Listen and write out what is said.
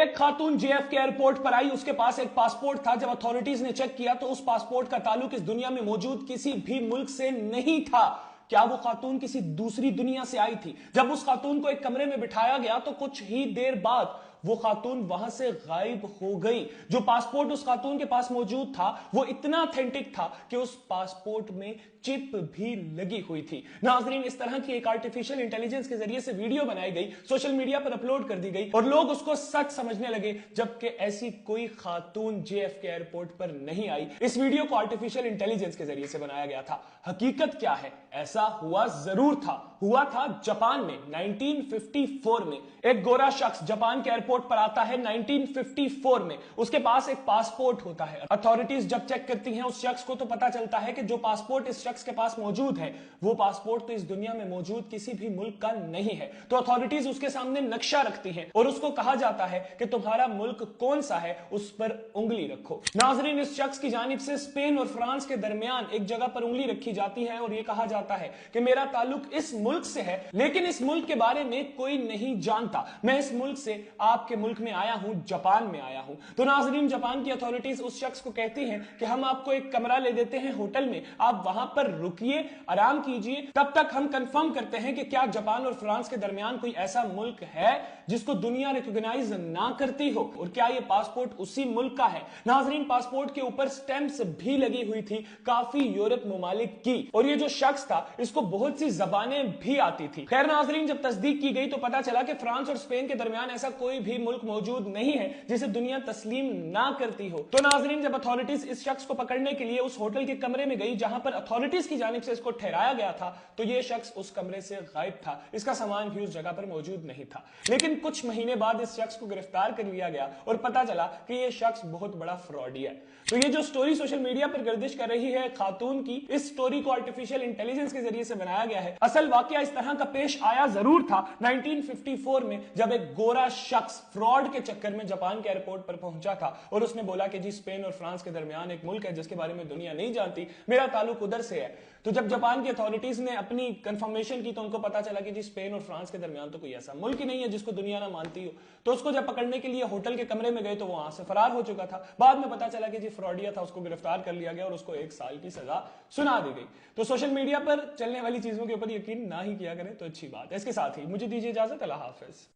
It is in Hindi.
एक खातून जेएफके एयरपोर्ट पर आई, उसके पास एक पासपोर्ट था। जब अथॉरिटीज ने चेक किया तो उस पासपोर्ट का ताल्लुक इस दुनिया में मौजूद किसी भी मुल्क से नहीं था। क्या वो खातून किसी दूसरी दुनिया से आई थी? जब उस खातून को एक कमरे में बिठाया गया तो कुछ ही देर बाद वो खातून वहां से गायब हो गई। जो पासपोर्ट उस खातून के पास मौजूद था वो इतना ऑथेंटिक था कि उस पासपोर्ट में चिप भी लगी हुई थी। नाजरीन, इस तरह की एक आर्टिफिशियल इंटेलिजेंस के जरिए से वीडियो बनाई गई, सोशल मीडिया पर अपलोड कर दी गई और लोग उसको सच समझने लगे, जबकि ऐसी कोई खातून जेएफके एयरपोर्ट पर नहीं आई। इस वीडियो को आर्टिफिशियल इंटेलिजेंस के जरिए से बनाया गया था। हकीकत क्या है? ऐसा हुआ जरूर था। हुआ था जापान में 1954 में। एक गोरा शख्स जापान के एयरपोर्ट पर आता है 1954 में। उसके पास एक पासपोर्ट होता है। अथॉरिटीज जब चेक करती हैं उस शख्स को तो पता चलता है कि जो पासपोर्ट इस शख्स के पास मौजूद है वो पासपोर्ट तो इस दुनिया में मौजूद किसी भी मुल्क का नहीं है। तो अथॉरिटीज उसके सामने नक्शा रखती हैं और उसको कहा जाता है कि तुम्हारा मुल्क कौन सा है उस पर उंगली रखो। नाजरीन, इस शख्स की जानिब से स्पेन और फ्रांस के दरमियान एक जगह पर उंगली रखी जाती है और यह कहा जाता है कि मेरा ताल्लुक इस मुल्क से है, लेकिन इस मुल्क के बारे में कोई नहीं जानता। मैं इस मुल्क से आपके मुल्क में आया हूं, जापान में आया हूं। तो नाजरीन, जापान की अथॉरिटीज उस शख्स को कहती हैं कि हम आपको एक कमरा ले देते हैं होटल में, आप वहां पर रुकिए, आराम कीजिए, तब तक हम कंफर्म करते हैं कि क्या जापान और फ्रांस के दरमियान कोई ऐसा मुल्क है जिसको दुनिया रिकॉग्नाइज ना करती हो और क्या यह पासपोर्ट उसी मुल्क का है। नाजरीन, पासपोर्ट के ऊपर स्टैंप्स भी लगी हुई थी काफी यूरोप ममालिक की, और ये जो शख्स था इसको बहुत सी जबानें भी आती थी। खैर नाजरीन, जब तस्दीक की गई तो पता चला कि फ्रांस और स्पेन के दरमियान ऐसा कोई भी मुल्क मौजूद नहीं है जिसे दुनिया तस्लीम ना करती हो। तो नाजरीन, जब अथॉरिटीज इस शख्स को पकड़ने के लिए उस होटल के कमरे में गई जहां पर अथॉरिटीज की जानिब से इसको ठहराया गया था, तो यह शख्स उस कमरे से गायब था। इसका सामान भी उस जगह पर मौजूद नहीं था। लेकिन कुछ महीने बाद इस शख्स को गिरफ्तार कर लिया गया और पता चला कि यह शख्स बहुत बड़ा फ्रॉडी है। तो ये जो स्टोरी सोशल मीडिया पर गर्दिश कर रही है खातून की, इस स्टोरी को आर्टिफिशियल इंटेलिजेंस के जरिए से बनाया गया है। असल वाकया इस तरह का पेश आया जरूर था 1954 में, जब एक गोरा शख्स फ्रॉड के चक्कर में जापान के एयरपोर्ट पर पहुंचा था और उसने बोला कि जी स्पेन और फ्रांस के दरमियान एक मुल्क है जिसके बारे में दुनिया नहीं जानती, मेरा ताल्लुक उधर से है। तो जब जापान की अथॉरिटीज ने अपनी कंफर्मेशन की तो उनको पता चला कि जी स्पेन और फ्रांस के दरमियान तो कोई ऐसा मुल्क ही नहीं है जिसको दुनिया ना मानती हो। तो उसको जब पकड़ने के लिए होटल के कमरे में गए तो वो वहां से फरार हो चुका था। बाद में पता चला कि जी फ्रॉडिया था, उसको गिरफ्तार कर लिया गया और उसको 1 साल की सजा सुना दी गई। तो सोशल मीडिया पर चलने वाली चीजों के ऊपर यकीन ना ही किया करें तो अच्छी बात है। इसके साथ ही मुझे दीजिए इजाजत। अल्लाह हाफिज।